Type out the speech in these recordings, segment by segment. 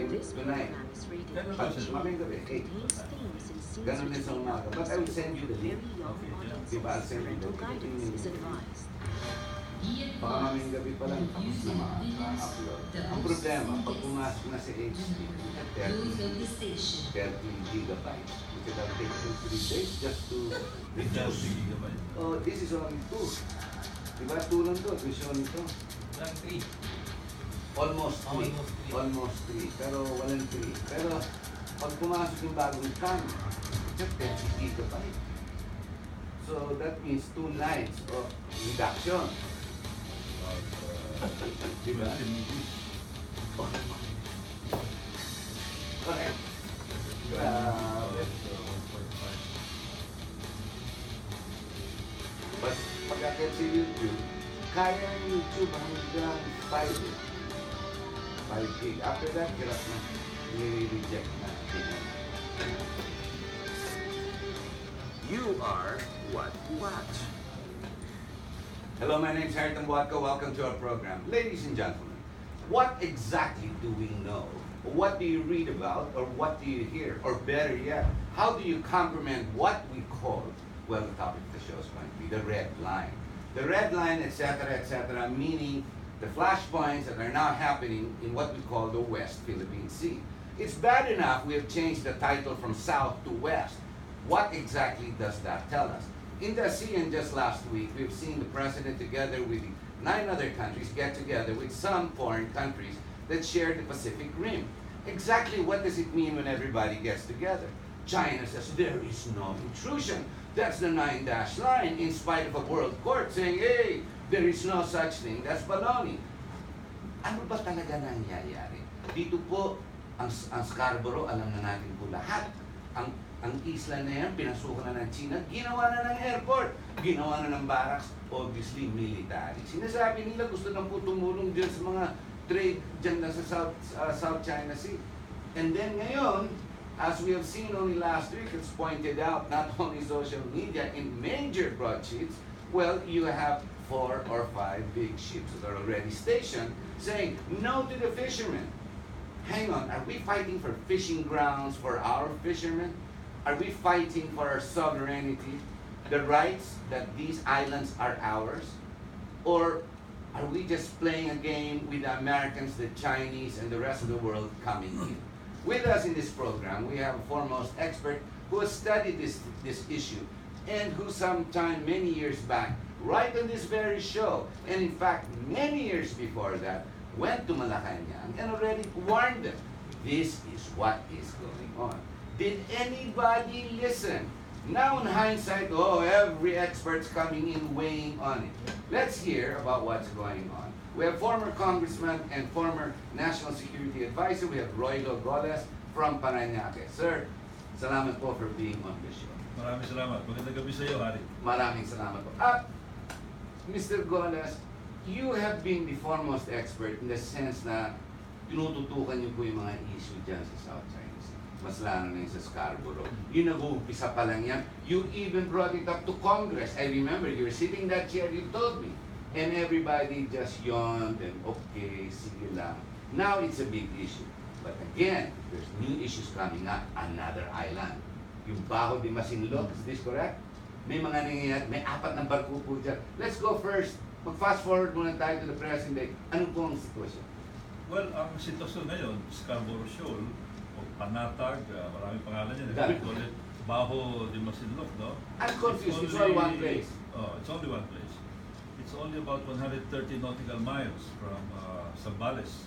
tonight. But mamayang gabi, 8. Ganun din sa umaga. But I will send you the link. Diba? I'll send you the link. Baka mamayang gabi pa lang, tapos na ma-upload. Ang problema, pag pumasok na sa HD, 30 gigabytes. Because it'll take 2-3 days just to reduce. Oh, this is only 2. Diba? 2 lang to. Vision ito. 3. Almost 3. Almost 3. Pero walang 3. Pero pag pumasok yung bagong camera, it's 30 gigabytes. So that means 2 nights of reduction. Diba? Okay. Grabe. But pagkakit sa YouTube, kaya ng YouTube hanggang 5 gig. After that, hirap na. I-reject na. You are what you watch. Hello, my name is Harry Tambuatco. Welcome to our program. Ladies and gentlemen, what exactly do we know? What do you read about? Or what do you hear? Or better yet, how do you comprehend what we call, well, the topic of the show is going to be the red line. The red line, etc., meaning the flashpoints that are now happening in what we call the West Philippine Sea. It's bad enough we have changed the title from South to West. What exactly does that tell us? In the ASEAN just last week, we've seen the President together with 9 other countries get together with some foreign countries that share the Pacific Rim. Exactly what does it mean when everybody gets together? China says there is no intrusion. That's the 9-dash line in spite of a world court saying, hey, there is no such thing. That's baloney. Ano ba talaga nangyayari? Dito po, ang Scarborough, alam na natin po lahat. Ang isla na yan, pinasukan na ng China, ginawa na ng airport, ginawa na ng barracks, obviously military. Sinasabi nila gusto na po tumulong dyan sa mga trade dyan na sa South China Sea. And then ngayon, as we have seen only last week, it's pointed out, not only social media, in major broadsheets, well, you have 4 or 5 big ships that are already stationed saying no to the fishermen. Hang on, are we fighting for fishing grounds for our fishermen? Are we fighting for our sovereignty, the rights that these islands are ours? Or are we just playing a game with the Americans, the Chinese, and the rest of the world coming in? With us in this program, we have a foremost expert who has studied this issue and who sometime many years back, right on this very show, and in fact many years before that, went to Malacanang and already warned them, this is what is going on. Did anybody listen? Now in hindsight, oh, every expert's coming in weighing on it. Let's hear about what's going on. We have former congressman and former national security advisor. We have Roilo Golez from Parañaque. Sir, salamat po for being on the show. Maraming salamat. Magandang gabi sa iyo, Harry. Maraming salamat po. Mr. Golez, you have been the foremost expert in the sense na tinututukan niyo po yung mga issue dyan sa South China Sea. Mas lalo na yung sa Scarborough. Yung nag-uumpisa pa lang yan. You even brought it up to Congress. I remember you were sitting in that chair, you told me. And everybody just yawned and okay, sige lang. Now it's a big issue. But again, there's new issues coming up. Another island. Yung Baho de Masinloc, is this correct? May mga nangyayari, may 4 na barko po dyan. Let's go first. Mag-fast forward muna tayo to the present day. Ano po ang sitwasyon? Well, ang sitwasyon ngayon, Scarborough Shoal, o Panatag, maraming pangalan yan. We call it Baho de Masinloc, no? I'm confused. It's all one place. Oh, it's only one place. It's only about 130 nautical miles from Zambales.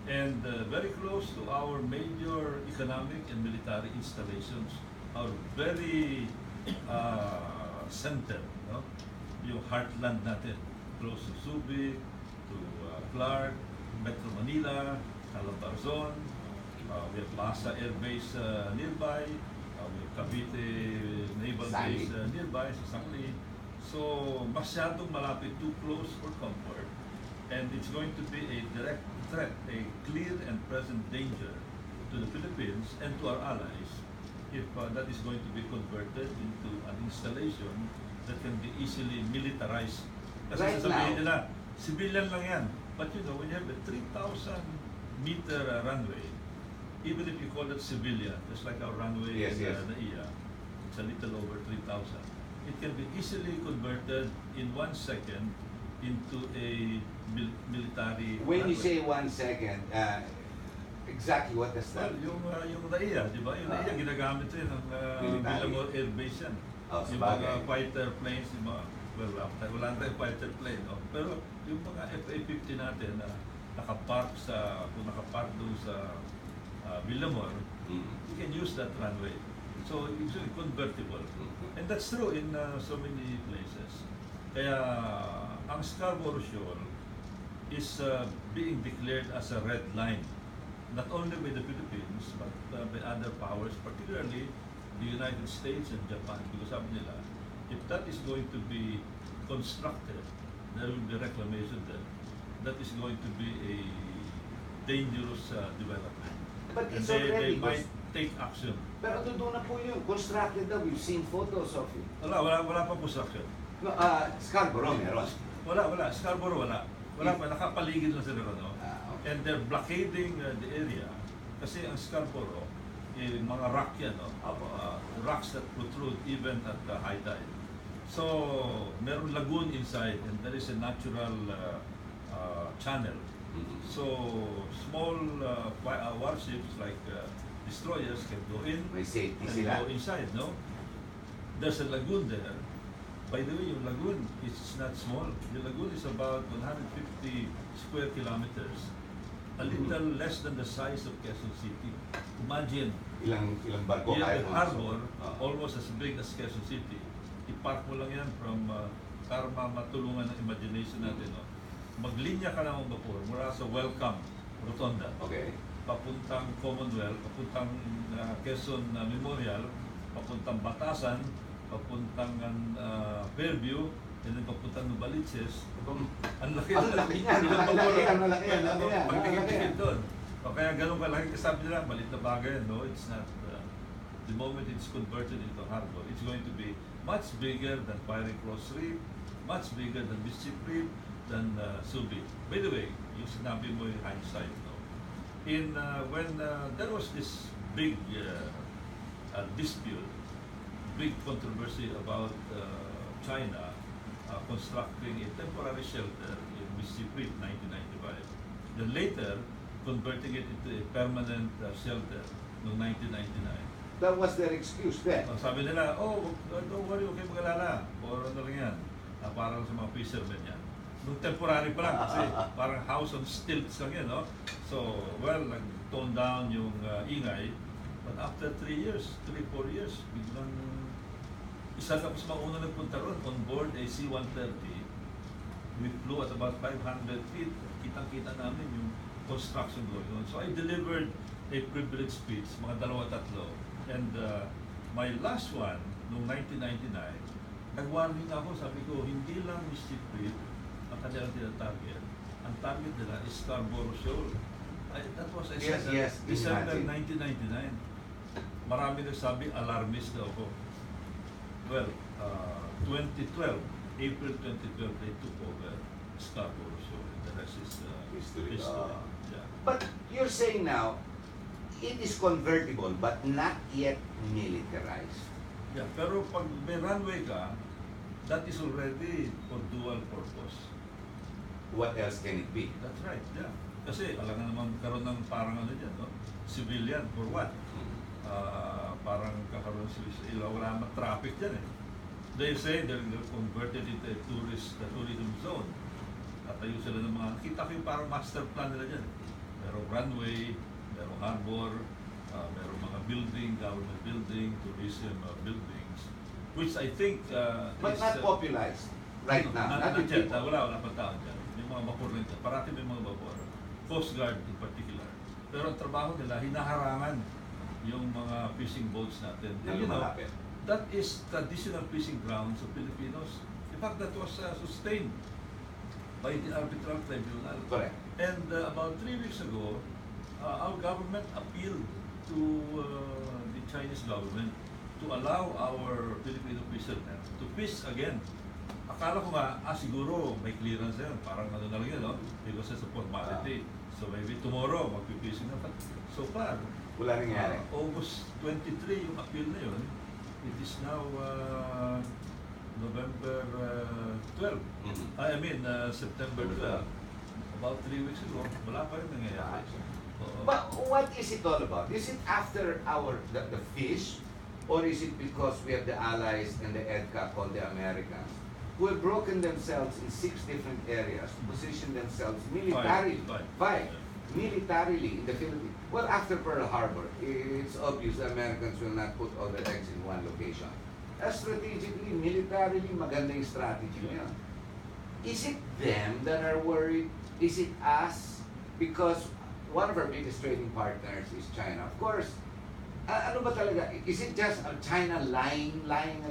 And very close to our major economic and military installations, our very center, no? Yung heartland natin, close to Subic, to Clark, Metro Manila, Calabarzon, we have Basa Air Base nearby, we have Cavite Naval Base nearby, sa Sangli. So, masyadong malapit, too close for comfort. And it's going to be a direct threat, a clear and present danger to the Philippines and to our allies if that is going to be converted into an installation that can be easily militarized. Kasi Right sasabihin now, nila, civilian lang yan. But you know, when you have a 3,000 meter runway, even if you call it civilian, just like our runway Yes, in yes. NAIA, it's a little over 3,000. It can be easily converted in 1 second into a military When you runway. say 1 second, exactly what does Well, that yung NAIA, di ba? Yung NAIA, ginagamit rin ng Military. bilang air base yan. Oh, Yung sabagay. mga fighter planes, yung mga, well, wala tayong fighter plane, no? Pero yung mga FA-50 natin na kung nakapark doon sa Villamor, you can use that runway. So, it's really convertible. And that's true in so many places. Kaya, ang Scarborough Shoal is being declared as a red line, not only by the Philippines, but by other powers, particularly the United States and Japan, because sabi nila, if that is going to be constructed, there will be reclamation there. That is going to be a dangerous development. But And it's they already might take action. Pero doon na po yun. Constructed daw. We've seen photos of it. Wala pa construction. No, Scarborough meron. Wala. Scarborough wala. Wala pa, nakapaligid lang sila, no? Okay. And they're blockading the area. Kasi ang Scarborough, mga rock yan, no? Rocks that protrude even at high tide. So, meron lagoon inside and there is a natural channel. So, small warships like destroyers can go in May safety and sila. go inside, no? There's a lagoon there. By the way, yung lagoon is not small. The lagoon is about 150 square kilometers. A little less than the size of Quezon City. Imagine, Ilang barko you kaya have a mo. harbor almost as big as Quezon City. I-park mo lang yan from, para matulungan ng imagination natin. No? Maglinya ka ng vapor mula sa Welcome Rotonda, Okay. papuntang Commonwealth, papuntang Quezon Memorial, papuntang Batasan, papuntang Fairview, and then papuntang Novaliches. Ang laki Ang laki niyan, ang laki yan. Pagtingin doon. O kaya ganun kalaki, kasabi nila, malit na bagay. No, it's not. The moment it's converted into harbor, it's going to be much bigger than Fiery Cross Reef, much bigger than Mischief Reef, than Subic. By the way, yung sinabi mo yung hindsight, no? When there was this big dispute, big controversy about China constructing a temporary shelter in Mischief Reef, 1995. Then later, converting it into a permanent shelter noong 1999. That was their excuse then. Sabi nila, don't worry, huwag kayo mag-alala. Or ano lang yan, para sa mga fishermen yan. Nung temporary pa lang, kasi parang house on stilts lang yan, no? So, well, nag-tone down yung ingay. But after 3 years, 3-4 years, biglang isa tapos mauna nagpunta ron on board a C-130. We flew at about 500 feet. Kitang-kita namin yung construction going on. So I delivered a privilege speech, mga 2-3. And my last one, noong 1999, nag-warning ako, sabi ko, hindi lang Mischief Reef ang kanilang tinatarget. Ang target nila is Scarborough Shoal. That was Yes, December imagine. 1999. Marami nagsabi, alarmist daw ako. Well, 2012, April 2012, they took over Scarborough Shoal. The rest is History. Yeah. But you're saying now, it is convertible but not yet militarized. Yeah, pero pag may runway ka, that is already for dual purpose. What else can it be? That's right, yeah. Kasi alam naman karoon ng parang ano dyan, no? Civilian, for what? Parang kakaroon sila, wala naman traffic dyan eh. They say they're converted into a tourism zone. At ayun sila ng mga, kita ko yung parang master plan nila dyan. Merong runway, merong harbor, merong mga building, government building, tourism buildings, which I think But is... not popularized right now. Not with yet. people. Wala pa tao dyan. May mga vapor rin dyan. Parati may mga vapor. Coast Guard in particular. Pero ang trabaho nila, hinaharangan yung mga fishing boats natin. Na And you know, lumalapit. that is traditional fishing grounds of Filipinos. In fact, that was sustained by the arbitral tribunal. Correct. And about 3 weeks ago, our government appealed to the Chinese government to allow our Filipino fishermen to fish again. Akala ko nga, siguro may clearance yan. Parang ano na lang yan, no? Because it's a formality. So maybe tomorrow, magpipishing na. But so far, Wala nangyari. August 23 yung appeal na yun. It is now November 12. Mhm. I mean, September 12. About 3 weeks ago, wala pa rin nangyayari. Oo. But what is it all about? Is it after the fish, or is it because we have the allies and the EDCA called the Americans, who have broken themselves in 6 different areas, positioned themselves militarily, Five. militarily in the Philippines? Well, after Pearl Harbor, it's obvious the Americans will not put all their eggs in one location. Strategically, militarily, maganda yung strategy Yeah. niya. Is it them that are worried? Is it us? Because one of our biggest trading partners is China. Of course, ano ba talaga? Is it just China lying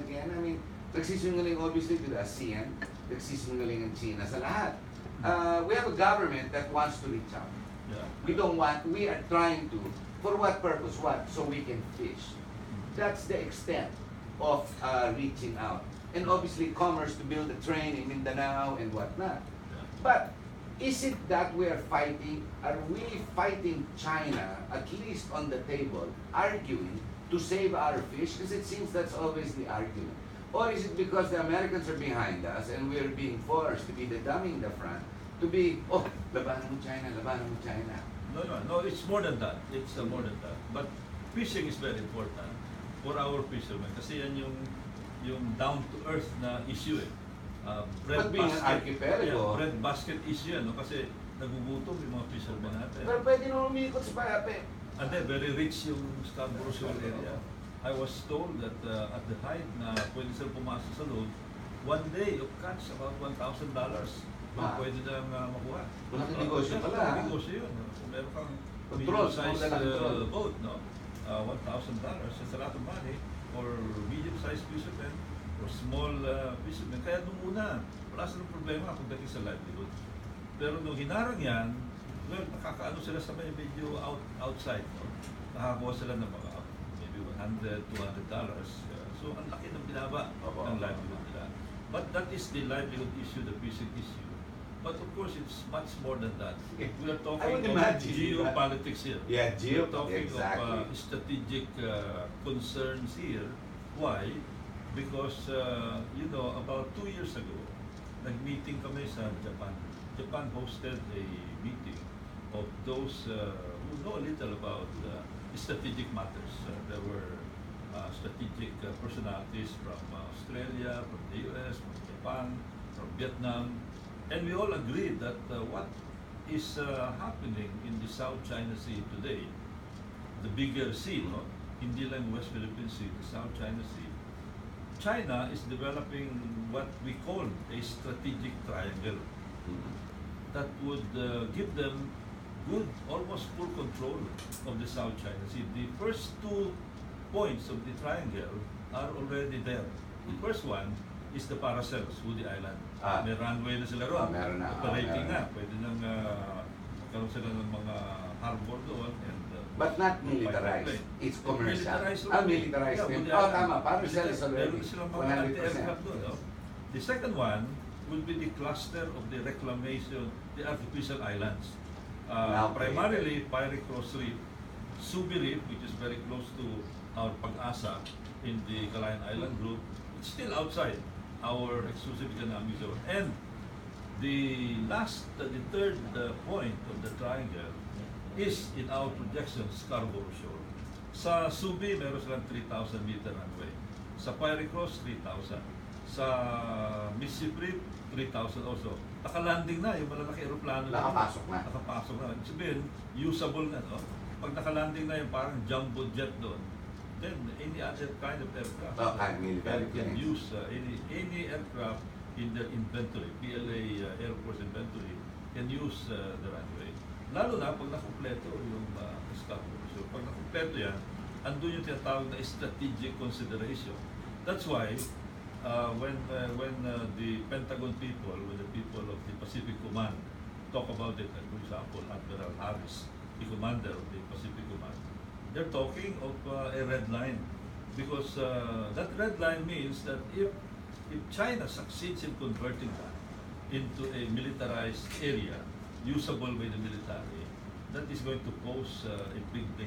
again? I mean, nagsisinungaling obviously to the ASEAN, nagsisinungaling ang China sa lahat. We have a government that wants to reach out. Yeah. We are trying to, for what purpose, what? So we can fish. That's the extent of reaching out. And obviously commerce to build a train in Mindanao and whatnot. Yeah. But is it that we are we fighting China, at least on the table, arguing to save our fish? Because it seems that's always the argument. Or is it because the Americans are behind us and we're being forced to be the dummy in the front, to be, oh, labanan mo China, labanan mo China. No, it's more than that. It's more than that. But fishing is very important for our fishermen kasi yan yung down-to-earth na issue eh. But being an archipelago, bread basket issue yan, no? Kasi nagugutom yung mga fishermen natin. pero pwede na umikot sa Payape. And then, very rich yung Scarborough Shoal area. I was told that at the height na pwede sila pumasok sa loob, one day of catch about $1,000. Pwede nang makuha. Malaking negosyo pala. Malaking negosyo yun. Kung meron kang Control, medium-sized control. boat, no? $1,000. That's a lot of money for medium-sized fishermen or small fishermen. Kaya nung una, wala silang problema pagdating sa livelihood. Pero nung hinarang yan, well, nakakaano sila sa may medyo outside. No? Nakakuha sila ng mga maybe $100, $200. So, ang laki ng binaba ng livelihood nila. But that is the livelihood issue, the fishing issue. But of course, it's much more than that. We are talking would of imagine, geopolitics here. Yeah, We are talking exactly. of strategic concerns here. Why? Because, about 2 years ago, nag-meeting kami sa Japan. Japan hosted a meeting of those who know a little about strategic matters. There were strategic personalities from Australia, from the US, from Japan, from Vietnam, and we all agreed that what is happening in the South China Sea today, the bigger sea, no? Hindi lang West Philippine Sea, the South China Sea, China is developing what we call a strategic triangle that would give them good, almost full control of the South China Sea. The first 2 points of the triangle are already there. The first one is the Paracels, Woody Island. May runway na sila ron. Meron na. Operating na. Pwede nang magkaroon sila ng mga harbor doon. And, But not militarized. It's commercial. Militarized. Woody Oh, Island. tama. Paracels already. Meron silang mga 100%. anti-aircraft doon. No? The second one will be the cluster of the reclamation, the artificial islands. Primarily, Pirate Cross Reef, Subi Reef, which is very close to our Pag-asa in the Calayan Island group. It's still outside our exclusive economic zone. And the third point of the triangle is in our projection, Scarborough Shoal. Sa Subi, meron silang 3,000 meter runway. Sa Pirate Cross, 3,000. Sa Mississippi, 3,000 also. Nakalanding na yung malalaki aeroplano. Nakapasok na. Nakapasok na. Ibig sabihin, usable na, no? Pag nakalanding na yung parang jumbo jet doon, then any other kind of aircraft Military can planes. use any aircraft in their inventory, PLA Air Force inventory, can use the runway. Lalo na pag nakumpleto yung Scarborough. So pag nakumpleto yan, andun yung tinatawag na strategic consideration. That's why when the Pentagon people, when the people of the Pacific Command talk about it, like for example, Admiral Harris, the commander of the Pacific Command, they're talking of a red line because that red line means that if China succeeds in converting that into a militarized area usable by the military, that is going to pose a big danger.